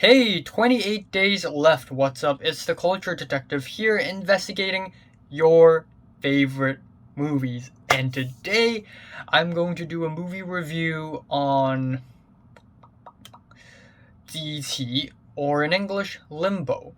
Hey, 28 days left. What's up? It's the Culture Detective here investigating your favorite movies. And today I'm going to do a movie review on 机器, or in English, Limbo,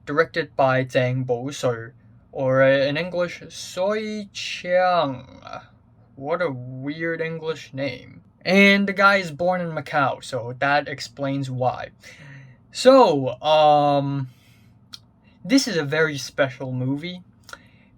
directed by Zhang Bo-seo, or in English, Soi Chiang. What a weird English name. And the guy is born in Macau, so that explains why. So, this is a very special movie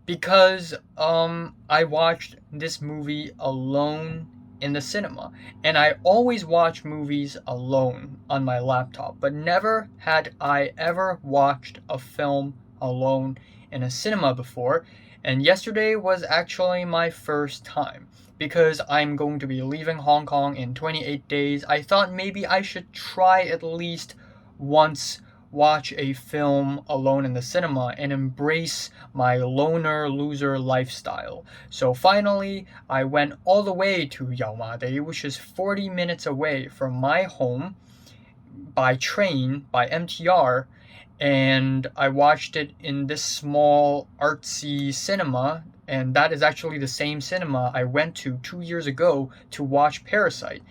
because I watched this movie alone in the cinema, and I always watch movies alone on my laptop, but never had I ever watched a film alone in a cinema before. And yesterday was actually my first time. Because I'm going to be leaving Hong Kong in 28 days, I thought maybe I should try at least once watch a film alone in the cinema and embrace my loner loser lifestyle. So finally, I went all the way to Yaomade, which is 40 minutes away from my home by train, by MTR, and I watched it in this small artsy cinema, and that is actually the same cinema I went to 2 years ago to watch Parasite.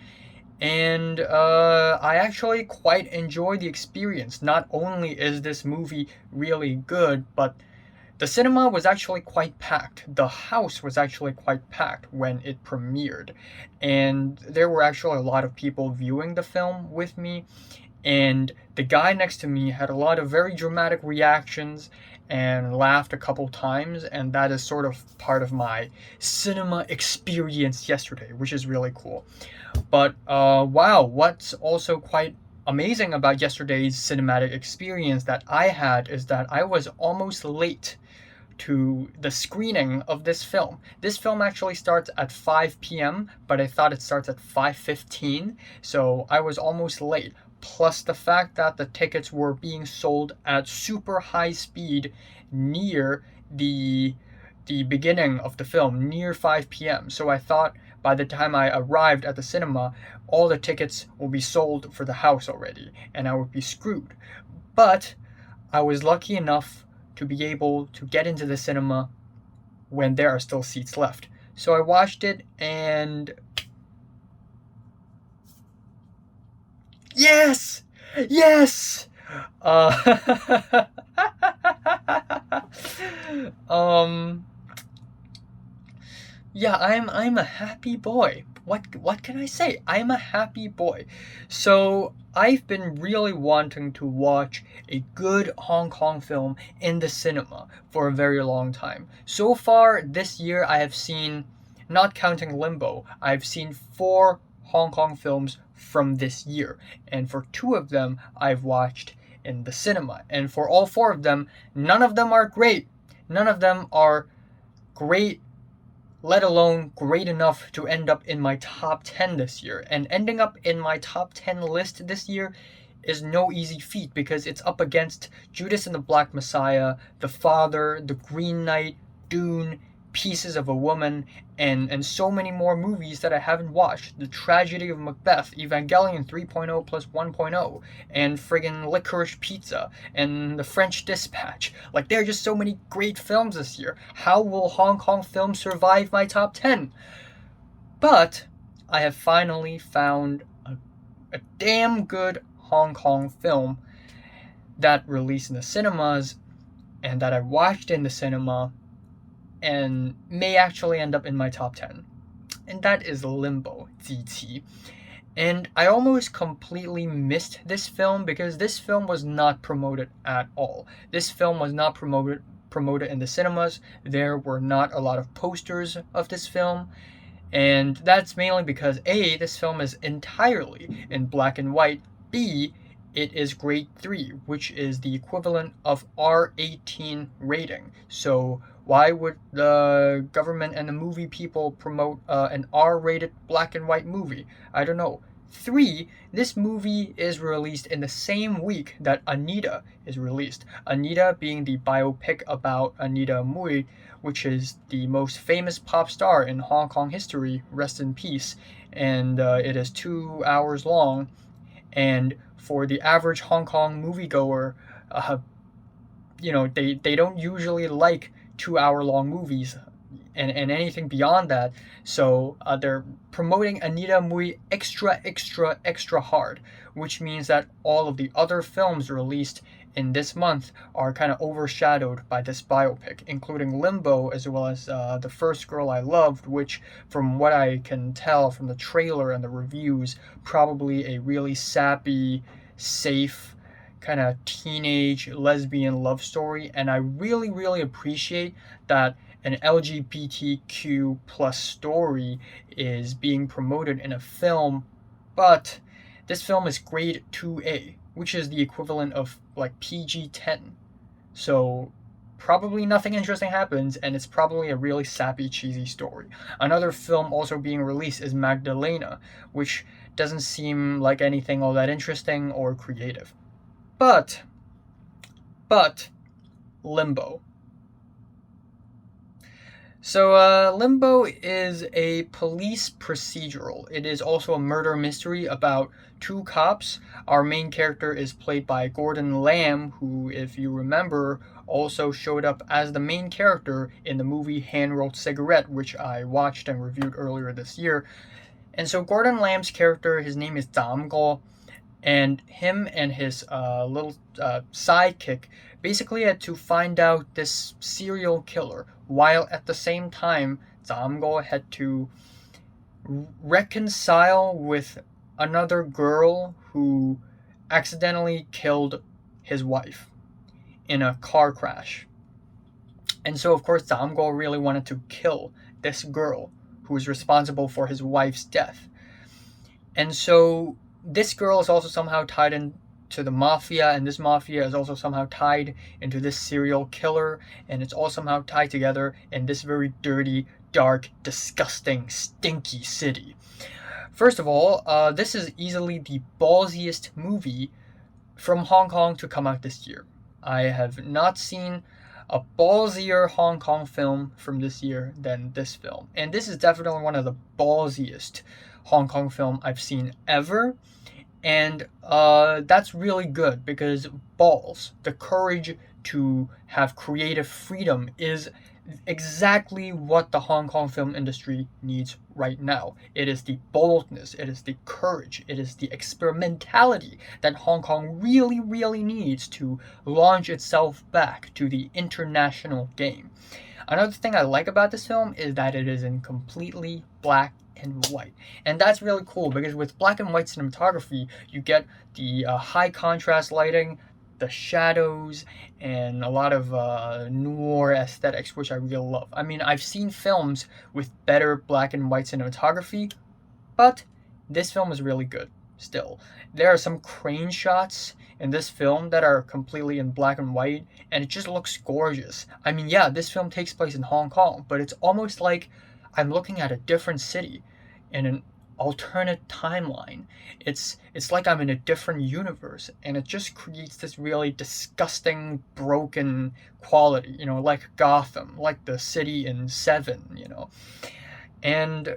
And I actually quite enjoy the experience. Not only is this movie really good, but the cinema was actually quite packed. The house was actually quite packed when it premiered. And there were actually a lot of people viewing the film with me. And the guy next to me had a lot of very dramatic reactions and laughed a couple times, and that is sort of part of my cinema experience yesterday, which is really cool. But wow, what's also quite amazing about yesterday's cinematic experience that I had is that I was almost late to the screening of this film. This film actually starts at 5 p.m., but I thought it starts at 5:15, so I was almost late. Plus the fact that the tickets were being sold at super high speed near the beginning of the film, near 5 p.m. So I thought by the time I arrived at the cinema, all the tickets will be sold for the house already, and I would be screwed. But I was lucky enough to be able to get into the cinema when there are still seats left. So I watched it, and yes! Yes! Uh, um, yeah, I'm a happy boy. What can I say? I'm a happy boy. So I've been really wanting to watch a good Hong Kong film in the cinema for a very long time. So far this year I have seen, not counting Limbo, I've seen four Hong Kong films from this year. And for two of them I've watched in the cinema. And for all four of them, none of them are great. None of them are great, let alone great enough to end up in my top 10 this year. And ending up in my top 10 list this year is no easy feat because it's up against Judas and the Black Messiah, The Father, The Green Knight, Dune, Pieces of a Woman, and so many more movies that I haven't watched. The Tragedy of Macbeth, Evangelion 3.0 plus 1.0, and friggin' Licorice Pizza, and The French Dispatch. Like, there are just so many great films this year. How will Hong Kong films survive my top 10? But I have finally found a damn good Hong Kong film that released in the cinemas and that I watched in the cinema and may actually end up in my top 10. And that is Limbo, 机器. And I almost completely missed this film because this film was not promoted at all. This film was not promoted in the cinemas. There were not a lot of posters of this film. And that's mainly because A, this film is entirely in black and white. B, it is grade 3, which is the equivalent of R18 rating. So why would the government and the movie people promote an R-rated black and white movie? I don't know. 3, this movie is released in the same week that Anita is released. Anita being the biopic about Anita Mui, which is the most famous pop star in Hong Kong history, rest in peace. And it is 2 hours long. And for the average Hong Kong moviegoer, uh, they don't usually like 2 hour long movies and anything beyond that. So they're promoting Anita Mui extra, extra, extra hard, which means that all of the other films released in this month are kind of overshadowed by this biopic, including Limbo as well as The First Girl I Loved, which, from what I can tell from the trailer and the reviews, probably a really sappy, safe, kind of teenage lesbian love story. And I really, really appreciate that an LGBTQ plus story is being promoted in a film, but this film is grade 2A, which is the equivalent of like PG-10. So probably nothing interesting happens, and it's probably a really sappy, cheesy story. Another film also being released is Magdalena, which doesn't seem like anything all that interesting or creative. But, but, Limbo. So, Limbo is a police procedural. It is also a murder mystery about two cops. Our main character is played by Gordon Lamb, who, if you remember, also showed up as the main character in the movie Hand Rolled Cigarette, which I watched and reviewed earlier this year. And so, Gordon Lamb's character, his name is Damgo, and him and his little sidekick basically had to find out this serial killer, while at the same time Zamgo had to reconcile with another girl who accidentally killed his wife in a car crash. And so of course Zamgo really wanted to kill this girl who was responsible for his wife's death. And so this girl is also somehow tied into the mafia, and this mafia is also somehow tied into this serial killer, and it's all somehow tied together in this very dirty, dark, disgusting, stinky city. First of all, this is easily the ballsiest movie from Hong Kong to come out this year. I have not seen a ballsier Hong Kong film from this year than this film, and this is definitely one of the ballsiest Hong Kong film I've seen ever. And that's really good because balls, the courage to have creative freedom, is exactly what the Hong Kong film industry needs right now. It is the boldness, it is the courage, it is the experimentality that Hong Kong really, really needs to launch itself back to the international game. Another thing I like about this film is that it is in completely black and white, and that's really cool because with black and white cinematography you get the high contrast lighting, the shadows, and a lot of noir aesthetics, which I really love. I mean, I've seen films with better black and white cinematography, but this film is really good still. There are some crane shots in this film that are completely in black and white, and it just looks gorgeous. I mean, yeah, this film takes place in Hong Kong, but it's almost like I'm looking at a different city in an alternate timeline. It's like I'm in a different universe, and it just creates this really disgusting, broken quality, like Gotham, like the city in Seven, And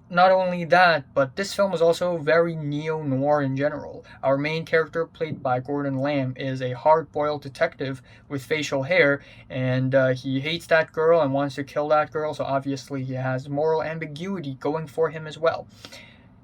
not only that, but this film is also very neo-noir in general. Our main character, played by Gordon Lamb, is a hard-boiled detective with facial hair, and he hates that girl and wants to kill that girl, so obviously he has moral ambiguity going for him as well.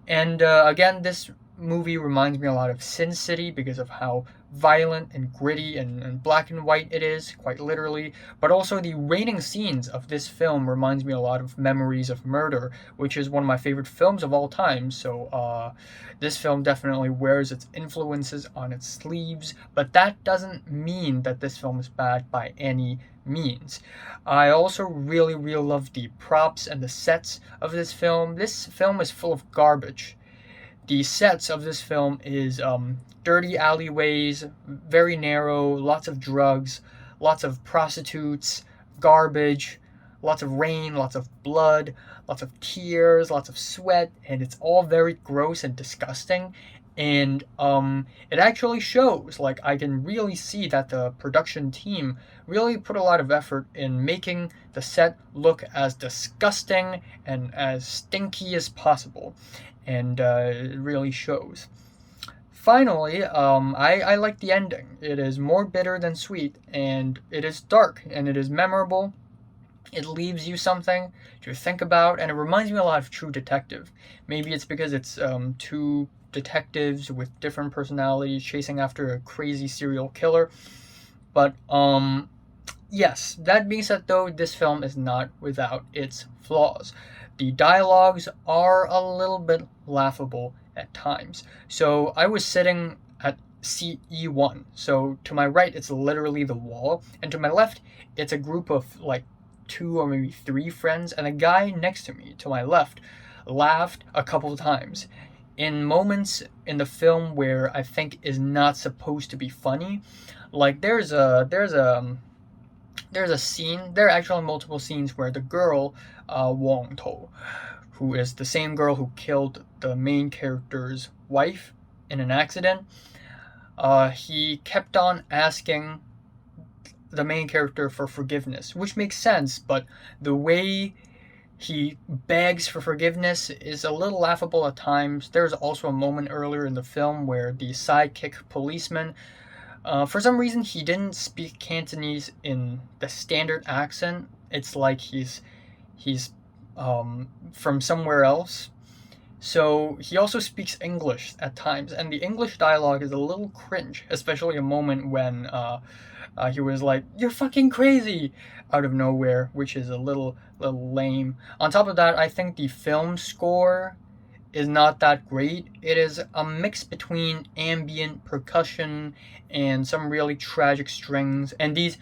And again, this movie reminds me a lot of Sin City because of how violent and gritty and black and white it is, quite literally. But also the raining scenes of this film reminds me a lot of Memories of Murder, which is one of my favorite films of all time. So this film definitely wears its influences on its sleeves, but that doesn't mean that this film is bad by any means. I also really, really love the props and the sets of this film. This film is full of garbage. The sets of this film is dirty alleyways, very narrow, lots of drugs, lots of prostitutes, garbage, lots of rain, lots of blood, lots of tears, lots of sweat, and it's all very gross and disgusting. And it actually shows. Like, I can really see that the production team really put a lot of effort in making the set look as disgusting and as stinky as possible, and it really shows. finally, I like the ending. It is more bitter than sweet, and it is dark, and it is memorable. It leaves you something to think about, and it reminds me a lot of True Detective. Maybe it's because it's two detectives with different personalities chasing after a crazy serial killer. But yes, that being said, though, this film is not without its flaws. The dialogues are a little bit laughable at times. So I was sitting at seat E1. So to my right, it's literally the wall, and to my left, it's a group of like two or maybe three friends, and a guy next to me, to my left, laughed a couple of times. In moments in the film where I think is not supposed to be funny, like there's a scene. There are actually multiple scenes where the girl, Wong To, who is the same girl who killed the main character's wife in an accident, he kept on asking the main character for forgiveness, which makes sense, but the way he begs for forgiveness is a little laughable at times. There's also a moment earlier in the film where the sidekick policeman, for some reason, he didn't speak Cantonese in the standard accent. It's like he's from somewhere else. So he also speaks English at times, and the English dialogue is a little cringe, especially a moment when he was like, "You're fucking crazy," out of nowhere, which is a little lame. On top of that, I think the film score is not that great. It is a mix between ambient percussion and some really tragic strings, and these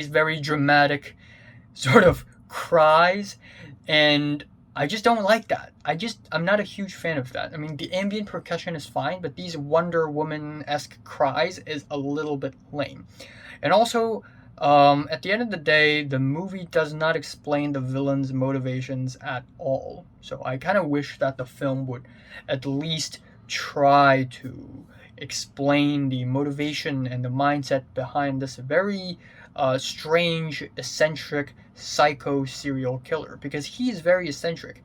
very dramatic sort of cries, and I just don't like that. I'm not a huge fan of that. I mean, the ambient percussion is fine, but these Wonder Woman-esque cries is a little bit lame. And also, at the end of the day, the movie does not explain the villain's motivations at all. So I kind of wish that the film would at least try to explain the motivation and the mindset behind this very strange, eccentric, psycho serial killer, because he is very eccentric.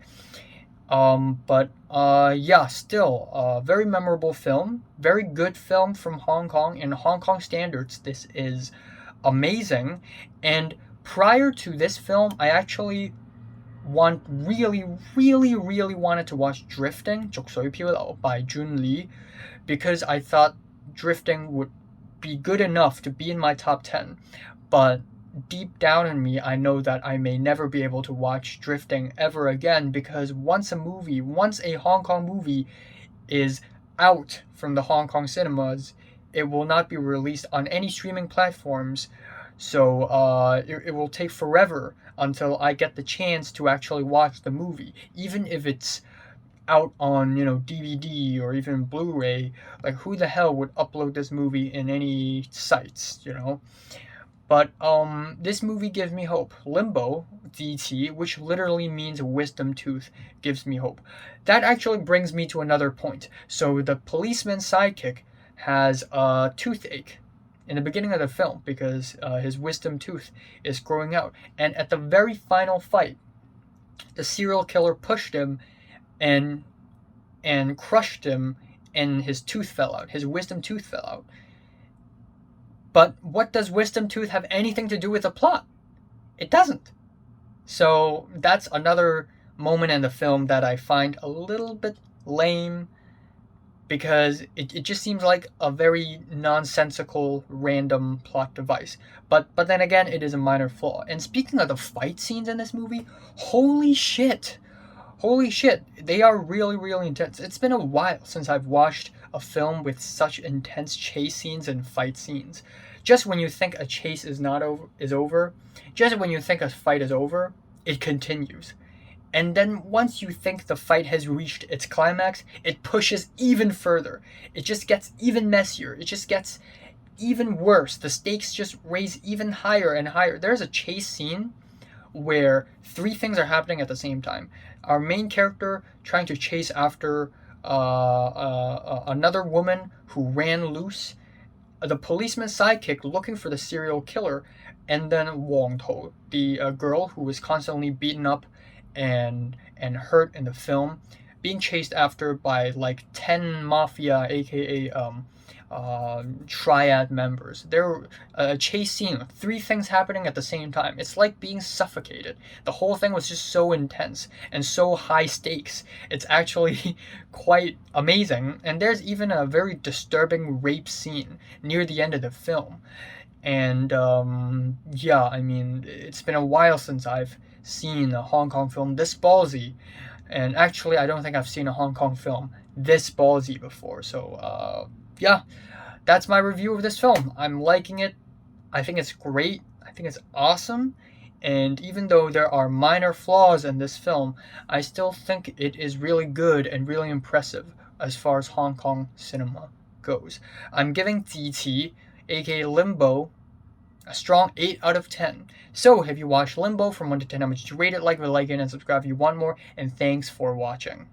But yeah, still, very memorable film, very good film from Hong Kong. In Hong Kong standards, this is amazing. And prior to this film, I actually really wanted to watch Drifting, 逐水漂流 by Jun Lee, because I thought Drifting would be good enough to be in my top 10. But deep down in me, I know that I may never be able to watch Drifting ever again, because once a Hong Kong movie is out from the Hong Kong cinemas, it will not be released on any streaming platforms. So it will take forever until I get the chance to actually watch the movie, even if it's out on DVD or even Blu-ray. Like, who the hell would upload this movie in any sites? But this movie gives me hope. Limbo, DT, which literally means wisdom tooth, gives me hope. That actually brings me to another point. So the policeman's sidekick has a toothache in the beginning of the film because his wisdom tooth is growing out. And at the very final fight, the serial killer pushed him and crushed him, and his tooth fell out. His wisdom tooth fell out. But what does wisdom tooth have anything to do with the plot? It doesn't. So that's another moment in the film that I find a little bit lame, because it just seems like a very nonsensical random plot device. But then again, it is a minor flaw. And speaking of the fight scenes in this movie, holy shit, they are really intense. It's been a while since I've watched a film with such intense chase scenes and fight scenes. Just when you think a chase is over, just when you think a fight is over, it continues. And then once you think the fight has reached its climax, it pushes even further. It just gets even messier. It just gets even worse. The stakes just raise even higher and higher. There's a chase scene where three things are happening at the same time. Our main character trying to chase after another woman who ran loose, the policeman's sidekick looking for the serial killer, and then Wong To, the girl who was constantly beaten up and hurt in the film. being chased after by like 10 mafia, aka triad members. There a chase scene, three things happening at the same time. It's like being suffocated. The whole thing was just so intense and so high stakes. It's actually quite amazing. And there's even a very disturbing rape scene near the end of the film. And yeah, I mean, it's been a while since I've seen a Hong Kong film this ballsy. And actually, I don't think I've seen a Hong Kong film this ballsy before. So, yeah, that's my review of this film. I'm liking it. I think it's great. I think it's awesome. And even though there are minor flaws in this film, I still think it is really good and really impressive as far as Hong Kong cinema goes. I'm giving TT, aka Limbo, a strong 8 out of 10. So, have you watched Limbo from 1 to 10? How much did you rate it? Like it, and subscribe if you want more. And thanks for watching.